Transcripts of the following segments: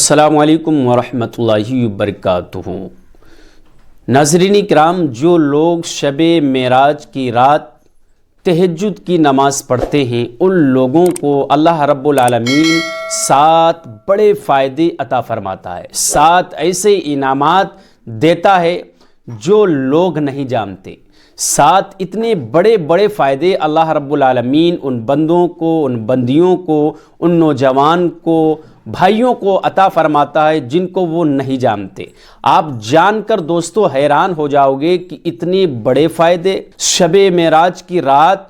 السلام علیکم ورحمۃ اللہ وبرکاتہ۔ ناظرین کرام، جو لوگ شب معراج کی رات تہجد کی نماز پڑھتے ہیں ان لوگوں کو اللہ رب العالمین 7 بڑے فائدے عطا فرماتا ہے، 7 ایسے انعامات دیتا ہے جو لوگ نہیں جانتے۔ 7 اتنے بڑے بڑے فائدے اللہ رب العالمین ان بندوں کو، ان بندیوں کو، ان نوجوان کو، بھائیوں کو عطا فرماتا ہے جن کو وہ نہیں جانتے۔ آپ جان کر دوستو حیران ہو جاؤ گے کہ اتنے بڑے فائدے، شب معراج کی رات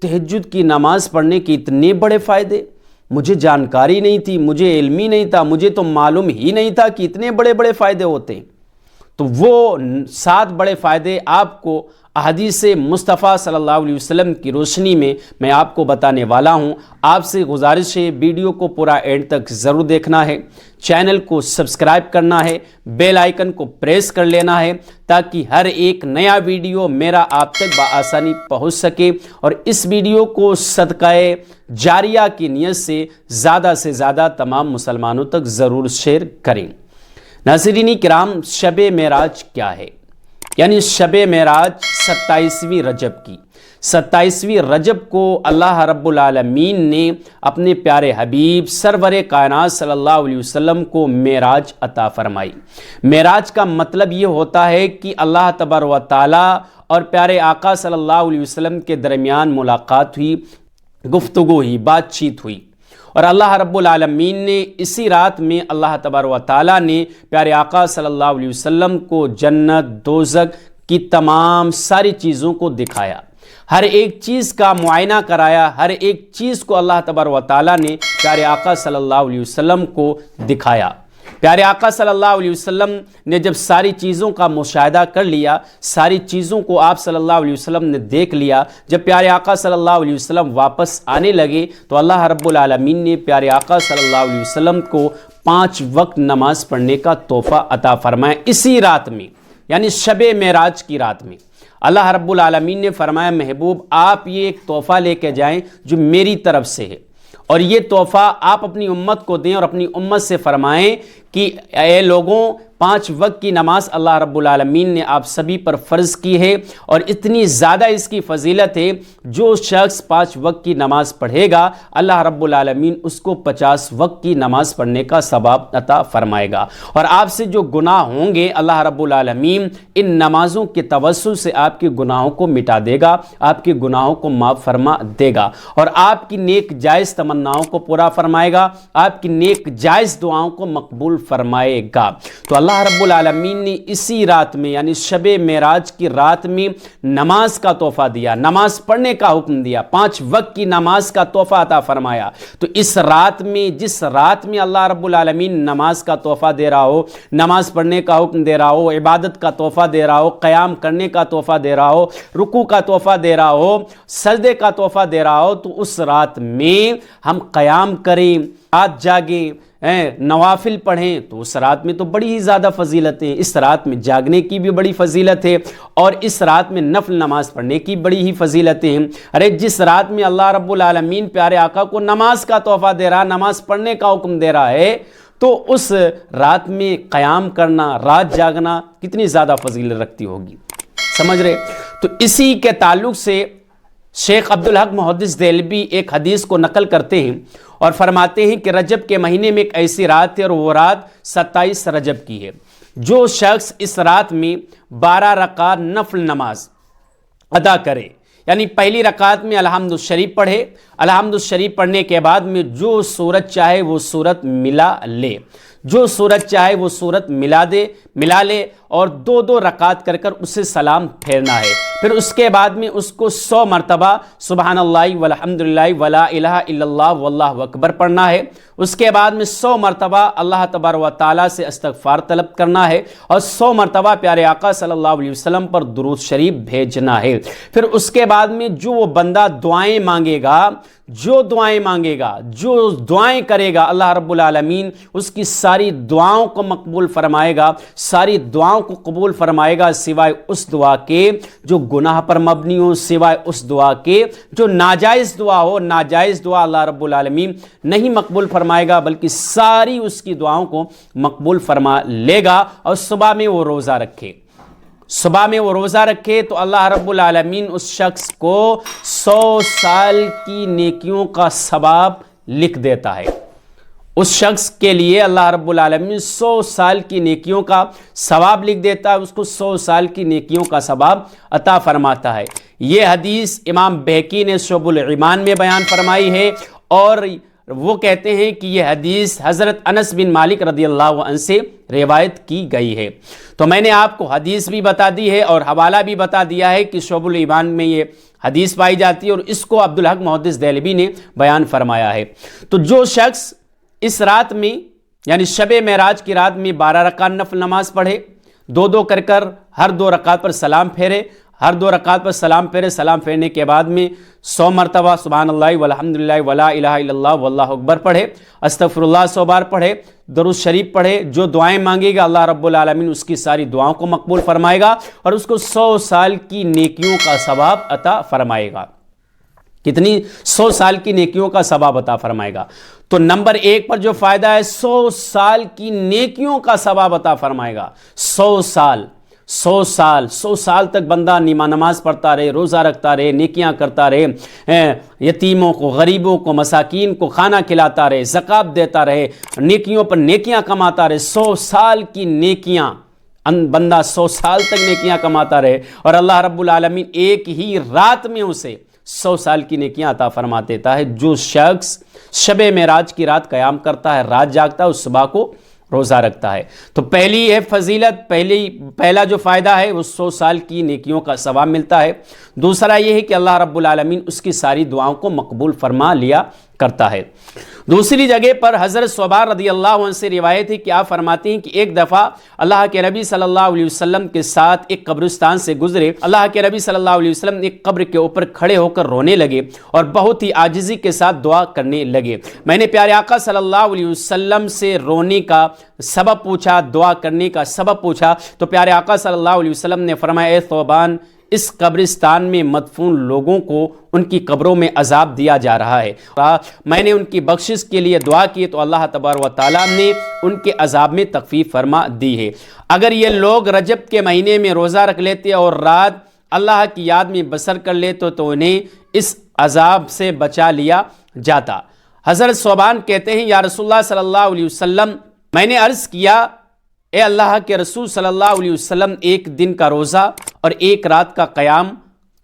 تہجد کی نماز پڑھنے کے اتنے بڑے فائدے، مجھے جانکاری نہیں تھی، مجھے علم ہی نہیں تھا، مجھے تو معلوم ہی نہیں تھا کہ اتنے بڑے بڑے فائدے ہوتے ہیں۔ تو وہ 7 بڑے فائدے آپ کو احادیث مصطفیٰ صلی اللہ علیہ وسلم کی روشنی میں آپ کو بتانے والا ہوں۔ آپ سے گزارش ہے ویڈیو کو پورا اینڈ تک ضرور دیکھنا ہے، چینل کو سبسکرائب کرنا ہے، بیل آئیکن کو پریس کر لینا ہے تاکہ ہر ایک نیا ویڈیو میرا آپ تک بآسانی پہنچ سکے، اور اس ویڈیو کو صدقہ جاریہ کی نیت سے زیادہ تمام مسلمانوں تک ضرور شیئر کریں۔ ناظرین کرام، شب معراج کیا ہے؟ یعنی شب معراج 27ویں رجب کی 27ویں رجب کو اللہ رب العالمین نے اپنے پیارے حبیب سرور کائنات صلی اللہ علیہ وسلم کو معراج عطا فرمائی۔ معراج کا مطلب یہ ہوتا ہے کہ اللہ تبارک و تعالی اور پیارے آقا صلی اللہ علیہ وسلم کے درمیان ملاقات ہوئی، گفتگو ہوئی، بات چیت ہوئی، اور اللہ رب العالمین نے اسی رات میں اللہ تبارک و تعالیٰ نے پیارے آقا صلی اللہ علیہ وسلم کو جنت، دوزخ کی تمام ساری چیزوں کو دکھایا، ہر ایک چیز کا معائنہ کرایا، ہر ایک چیز کو اللہ تبارک و تعالیٰ نے پیارے آقا صلی اللہ علیہ وسلم کو دکھایا۔ پیارے آقا صلی اللہ علیہ وسلم نے جب ساری چیزوں کا مشاہدہ کر لیا، ساری چیزوں کو آپ صلی اللہ علیہ وسلم نے دیکھ لیا، جب پیارے آقا صلی اللہ علیہ وسلم واپس آنے لگے تو اللہ رب العالمین نے پیارے آقا صلی اللہ علیہ وسلم کو 5 وقت نماز پڑھنے کا تحفہ عطا فرمایا اسی رات میں، یعنی شب معراج کی رات میں۔ اللہ رب العالمین نے فرمایا، محبوب آپ یہ ایک تحفہ لے کے جائیں جو میری طرف سے ہے، اور یہ تحفہ آپ اپنی امت کو دیں اور اپنی امت سے فرمائیں کہ اے لوگوں، 5 وقت کی نماز اللہ رب العالمین نے آپ سبھی پر فرض کی ہے، اور اتنی زیادہ اس کی فضیلت ہے، جو شخص 5 وقت کی نماز پڑھے گا اللہ رب العالمین اس کو 50 وقت کی نماز پڑھنے کا ثواب عطا فرمائے گا، اور آپ سے جو گناہ ہوں گے اللہ رب العالمین ان نمازوں کے توسل سے آپ کے گناہوں کو مٹا دے گا، آپ کے گناہوں کو معاف فرما دے گا، اور آپ کی نیک جائز تمناؤں کو پورا فرمائے گا، آپ کی نیک جائز دعاؤں کو مقبول فرمائے گا۔ تو اللہ رب العالمین نے اسی رات میں یعنی شب معراج کی رات میں نماز کا تحفہ دیا، نماز پڑھنے کا حکم دیا، 5 وقت کی نماز کا تحفہ عطا فرمایا۔ تو اس رات میں، جس رات میں اللہ رب العالمین نماز کا تحفہ دے رہا ہو، نماز پڑھنے کا حکم دے رہا ہو، عبادت کا تحفہ دے رہا ہو، قیام کرنے کا تحفہ دے رہا ہو، رکوع کا تحفہ دے رہا ہو، سجدے کا تحفہ دے رہا ہو، تو اس رات میں ہم قیام کریں، رات جاگیں، نوافل پڑھیں، تو اس رات میں تو بڑی ہی زیادہ فضیلت ہے۔ اس رات میں جاگنے کی بھی بڑی فضیلت ہے، اور اس رات میں نفل نماز پڑھنے کی بڑی ہی فضیلتیں ہیں۔ ارے جس رات میں اللہ رب العالمین پیارے آقا کو نماز کا تحفہ دے رہا، نماز پڑھنے کا حکم دے رہا ہے، تو اس رات میں قیام کرنا، رات جاگنا کتنی زیادہ فضیلت رکھتی ہوگی، سمجھ رہے؟ تو اسی کے تعلق سے شیخ عبدالحق محدث دہلوی ایک حدیث کو نقل کرتے ہیں اور فرماتے ہیں کہ رجب کے مہینے میں ایک ایسی رات ہے، اور وہ رات 27 رجب کی ہے، جو شخص اس رات میں 12 رکعت نفل نماز ادا کرے، یعنی پہلی رکعت میں الحمد الشریف پڑھے، الحمد الشریف پڑھنے کے بعد میں جو سورت چاہے وہ سورت ملا لے، جو سورت چاہے وہ سورت ملا لے، اور 2 رکعت کر اسے سلام پھیرنا ہے۔ پھر اس کے بعد میں اس کو 100 مرتبہ سبحان اللہ والحمدللہ ولا الہ الا اللہ واللہ اکبر پڑھنا ہے۔ اس کے بعد میں 100 مرتبہ اللہ تبارک و تعالیٰ سے استغفار طلب کرنا ہے، اور 100 مرتبہ پیارے آقا صلی اللہ علیہ وسلم پر درود شریف بھیجنا ہے۔ پھر اس کے بعد میں جو وہ بندہ دعائیں مانگے گا، جو دعائیں مانگے گا، جو دعائیں کرے گا، اللہ رب العالمین اس کی ساری دعاؤں کو مقبول فرمائے گا، ساری دعاؤں کو قبول فرمائے گا، سوائے اس دعا کے جو گناہ پر مبنی ہو، سوائے اس دعا کے جو ناجائز دعا ہو۔ ناجائز دعا اللہ رب العالمین نہیں مقبول فرمائے گا، بلکہ ساری اس کی دعاؤں کو مقبول فرما لے گا۔ اور صبح میں وہ روزہ رکھے، صبح میں وہ روزہ رکھے تو اللہ رب العالمین اس شخص کو 100 سال کی نیکیوں کا ثواب لکھ دیتا ہے۔ اس شخص کے لیے اللہ رب العالمین 100 سال کی نیکیوں کا ثواب لکھ دیتا ہے، اس کو 100 سال کی نیکیوں کا ثواب عطا فرماتا ہے۔ یہ حدیث امام بہقی نے شعب الایمان میں بیان فرمائی ہے، اور وہ کہتے ہیں کہ یہ حدیث حضرت انس بن مالک رضی اللہ عنہ سے روایت کی گئی ہے۔ تو میں نے آپ کو حدیث بھی بتا دی ہے اور حوالہ بھی بتا دیا ہے کہ شعب الایمان میں یہ حدیث پائی جاتی ہے، اور اس کو عبدالحق محدث دہلوی نے بیان فرمایا ہے۔ تو جو شخص اس رات میں یعنی شب معراج کی رات میں 12 رکعت نفل نماز پڑھے، دو کر ہر 2 رکعت پر سلام پھیرے، ہر 2 رکعت پر سلام پھیرے، سلام پھیرنے کے بعد میں 100 مرتبہ سبحان اللہ والحمدللہ ولا الہ الا اللہ واللہ اکبر پڑھے، استغفر اللہ 100 بار پڑھے، درود شریف پڑھے، جو دعائیں مانگے گا اللہ رب العالمین اس کی ساری دعاؤں کو مقبول فرمائے گا، اور اس کو 100 سال کی نیکیوں کا ثواب عطا فرمائے گا۔ کتنی؟ 100 سال کی نیکیوں کا ثواب عطا فرمائے گا۔ تو نمبر 1 پر جو فائدہ ہے 100 سال کی نیکیوں کا ثواب عطا فرمائے گا۔ 100 سال تک بندہ نماز پڑھتا رہے، روزہ رکھتا رہے، نیکیاں کرتا رہے، یتیموں کو، غریبوں کو، مساکین کو کھانا کھلاتا رہے، زکوٰۃ دیتا رہے، نیکیوں پر نیکیاں کماتا رہے، 100 سال کی نیکیاں، بندہ 100 سال تک نیکیاں کماتا رہے، اور اللہ رب العالمین ایک ہی رات میں اسے 100 سال کی نیکیاں عطا فرما دیتا ہے۔ جو شخص شب معراج کی رات قیام کرتا ہے، رات جاگتا ہے، اس صبح کو روزہ رکھتا ہے۔ تو پہلی ہے فضیلت، پہلا جو فائدہ ہے وہ 100 سال کی نیکیوں کا ثواب ملتا ہے۔ دوسرا یہ ہے کہ اللہ رب العالمین اس کی ساری دعاؤں کو مقبول فرما لیا کرتا ہے۔ دوسری جگہ پر حضرت ثوبان رضی اللہ عنہ سے روایت ہے کہ آپ فرماتے ہیں کہ ایک دفعہ اللہ کے نبی صلی اللہ علیہ وسلم کے ساتھ ایک قبرستان سے گزرے۔ اللہ کے نبی صلی اللہ علیہ وسلم ایک قبر کے اوپر کھڑے ہو کر رونے لگے اور بہت ہی عاجزی کے ساتھ دعا کرنے لگے۔ میں نے پیارے آقا صلی اللہ علیہ وسلم سے رونے کا سبب پوچھا، دعا کرنے کا سبب پوچھا، تو پیارے آقا صلی اللہ علیہ وسلم نے فرمایا، اے ثوبان، اس قبرستان میں مدفون لوگوں کو ان کی قبروں میں عذاب دیا جا رہا ہے۔ میں نے ان کی بخشش کے لیے دعا کی تو اللہ تبارک و تعالیٰ نے ان کے عذاب میں تخفیف فرما دی ہے۔ اگر یہ لوگ رجب کے مہینے میں روزہ رکھ لیتے اور رات اللہ کی یاد میں بسر کر لیتے تو انہیں اس عذاب سے بچا لیا جاتا۔ حضرت ثوبان کہتے ہیں، یا رسول اللہ صلی اللہ علیہ وسلم، میں نے عرض کیا، اے اللہ کے رسول صلی اللہ علیہ وسلم، ایک دن کا روزہ اور ایک رات کا قیام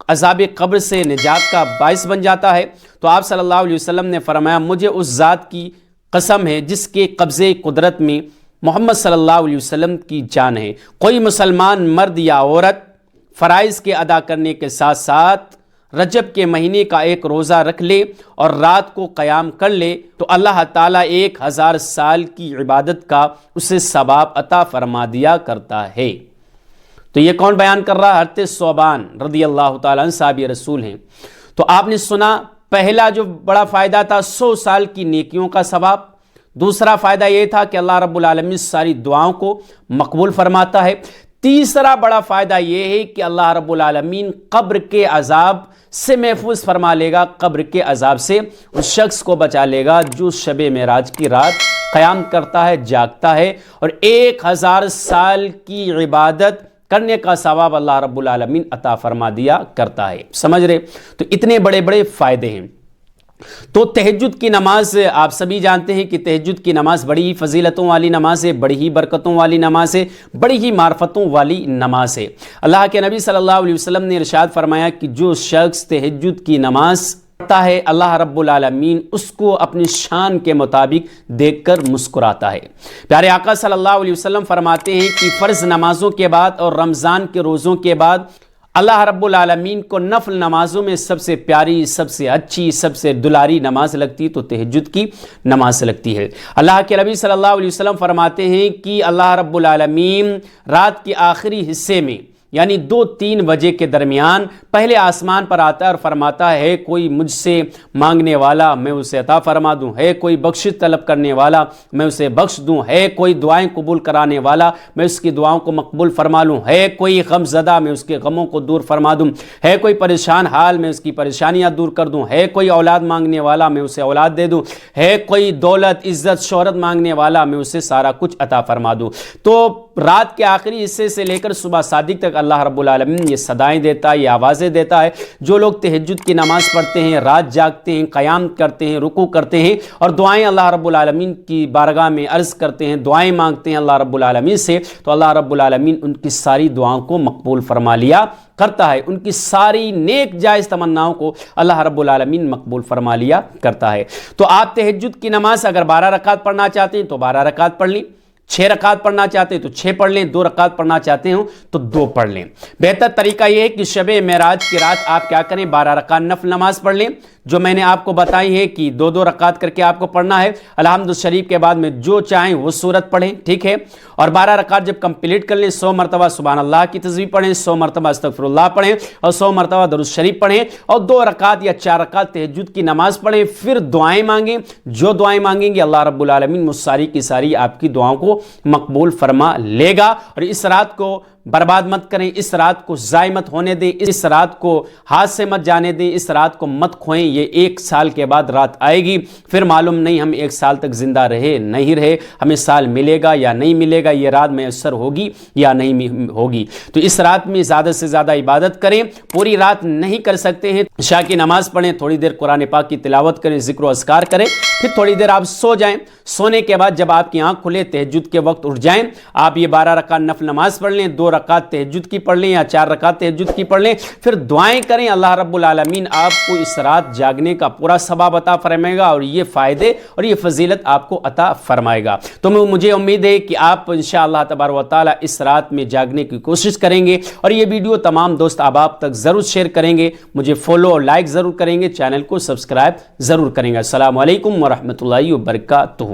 عذاب قبر سے نجات کا باعث بن جاتا ہے؟ تو آپ صلی اللہ علیہ وسلم نے فرمایا، مجھے اس ذات کی قسم ہے جس کے قبضے قدرت میں محمد صلی اللہ علیہ وسلم کی جان ہے، کوئی مسلمان مرد یا عورت فرائض کے ادا کرنے کے ساتھ ساتھ رجب کے مہینے کا ایک روزہ رکھ لے اور رات کو قیام کر لے تو اللہ تعالیٰ 1000 سال کی عبادت کا اسے ثواب عطا فرما دیا کرتا ہے۔ تو یہ کون بیان کر رہا ہے؟ حضرت ثوبان رضی اللہ تعالیٰ عنہ صحابی رسول ہیں۔ تو آپ نے سنا، پہلا جو بڑا فائدہ تھا 100 سال کی نیکیوں کا ثواب، دوسرا فائدہ یہ تھا کہ اللہ رب العالمین ساری دعاؤں کو مقبول فرماتا ہے، تیسرا بڑا فائدہ یہ ہے کہ اللہ رب العالمین قبر کے عذاب سے محفوظ فرما لے گا، قبر کے عذاب سے اس شخص کو بچا لے گا جو شب معراج کی رات قیام کرتا ہے، جاگتا ہے، اور 1000 سال کی عبادت کرنے کا ثواب اللہ رب العالمین عطا فرما دیا کرتا ہے۔ سمجھ رہے؟ تو اتنے بڑے بڑے فائدے ہیں۔ تو تہجد کی نماز آپ سبھی جانتے ہیں کہ تہجد کی نماز بڑی ہی فضیلتوں والی نماز ہے، بڑی ہی برکتوں والی نماز ہے، بڑی ہی معرفتوں والی نماز ہے۔ اللہ کے نبی صلی اللہ علیہ وسلم نے ارشاد فرمایا کہ جو شخص تہجد کی نماز پڑھتا ہے اللہ رب العالمین اس کو اپنی شان کے مطابق دیکھ کر مسکراتا ہے۔ پیارے آقا صلی اللہ علیہ وسلم فرماتے ہیں کہ فرض نمازوں کے بعد اور رمضان کے روزوں کے بعد اللہ رب العالمین کو نفل نمازوں میں سب سے پیاری، سب سے اچھی، سب سے دلاری نماز لگتی تو تہجد کی نماز لگتی ہے۔ اللہ کے نبی صلی اللہ علیہ وسلم فرماتے ہیں کہ اللہ رب العالمین رات کے آخری حصے میں یعنی 2-3 بجے کے درمیان پہلے آسمان پر آتا ہے اور فرماتا ہے کوئی مجھ سے مانگنے والا میں اسے عطا فرما دوں، ہے کوئی بخشش طلب کرنے والا میں اسے بخش دوں، ہے کوئی دعائیں قبول کرانے والا میں اس کی دعاؤں کو مقبول فرما لوں، ہے کوئی غم زدہ میں اس کے غموں کو دور فرما دوں، ہے کوئی پریشان حال میں اس کی پریشانیاں دور کر دوں، ہے کوئی اولاد مانگنے والا میں اسے اولاد دے دوں، ہے کوئی دولت عزت شہرت مانگنے والا میں اسے سارا کچھ عطا فرما دوں۔ تو رات کے آخری حصے سے لے کر صبح صادق تک اللہ رب العالمین یہ صدائیں دیتا ہے، یہ آوازیں دیتا ہے۔ جو لوگ تہجد کی نماز پڑھتے ہیں، رات جاگتے ہیں، قیام کرتے ہیں، رکوع کرتے ہیں اور دعائیں اللہ رب العالمین کی بارگاہ میں عرض کرتے ہیں، دعائیں مانگتے ہیں اللہ رب العالمین سے، تو اللہ رب العالمین ان کی ساری دعاؤں کو مقبول فرما لیا کرتا ہے، ان کی ساری نیک جائز تمناؤں کو اللہ رب العالمین مقبول فرما لیا کرتا ہے۔ تو آپ تہجد کی نماز اگر 12 رکعت پڑھنا چاہتے ہیں تو 12 رکعت پڑھ لیں، 6 رکعت پڑھنا چاہتے ہیں تو 6 پڑھ لیں، 2 رکعت پڑھنا چاہتے ہوں تو 2 پڑھ لیں۔ بہتر طریقہ یہ ہے کہ شب معراج کی رات آپ کیا کریں، 12 رکعت نفل نماز پڑھ لیں، جو میں نے آپ کو بتائی ہے کہ 2 رکعت کر کے آپ کو پڑھنا ہے۔ الحمد شریف کے بعد میں جو چاہیں وہ سورت پڑھیں، ٹھیک ہے، اور 12 رکعت جب کمپلیٹ کر لیں 100 مرتبہ سبحان اللہ کی تسبیح پڑھیں، 100 مرتبہ استغفر اللہ پڑھیں اور 100 مرتبہ درود شریف پڑھیں اور 2 رکعت یا 4 رکعت تہجد کی نماز پڑھیں، پھر دعائیں مانگیں، جو دعائیں مانگیں گے اللہ رب العالمین وہ ساری کی ساری آپ کی دعاؤں کو مقبول فرما لے گا۔ اور اس رات کو برباد مت کریں، اس رات کو ضائع مت ہونے دیں، اس رات کو ہاتھ سے مت جانے دیں، اس رات کو مت کھوئیں۔ یہ 1 سال کے بعد رات آئے گی، پھر معلوم نہیں ہم 1 سال تک زندہ رہے نہیں رہے، ہمیں سال ملے گا یا نہیں ملے گا، یہ رات میسر ہوگی یا نہیں ہوگی۔ تو اس رات میں زیادہ سے زیادہ عبادت کریں، پوری رات نہیں کر سکتے ہیں عشاء کی نماز پڑھیں، تھوڑی دیر قرآن پاک کی تلاوت کریں، ذکر و اذکار کریں، پھر تھوڑی دیر آپ سو جائیں، سونے کے بعد جب آپ کی آنکھ کھلے تہجد کے وقت اٹھ جائیں، آپ یہ 12 رکعت نفل نماز پڑھ لیں، 2 رکعت تہجد کی پڑھ لیں یا 4 رکعت تہجد کی پڑھ لیں، پھر دعائیں کریں، اللہ رب العالمین آپ کو اس رات جاگنے کا پورا ثواب عطا فرمائے گا اور یہ فائدے اور یہ فضیلت آپ کو عطا فرمائے گا۔ تو مجھے امید ہے کہ آپ انشاءاللہ تبارک و تعالی اس رات میں جاگنے کی کوشش کریں گے اور یہ ویڈیو تمام دوست احباب تک ضرور شیئر کریں گے، مجھے فالو اور لائک ضرور کریں گے، چینل کو سبسکرائب ضرور کریں گے۔ السلام علیکم ورحمۃ اللہ وبرکاتہ۔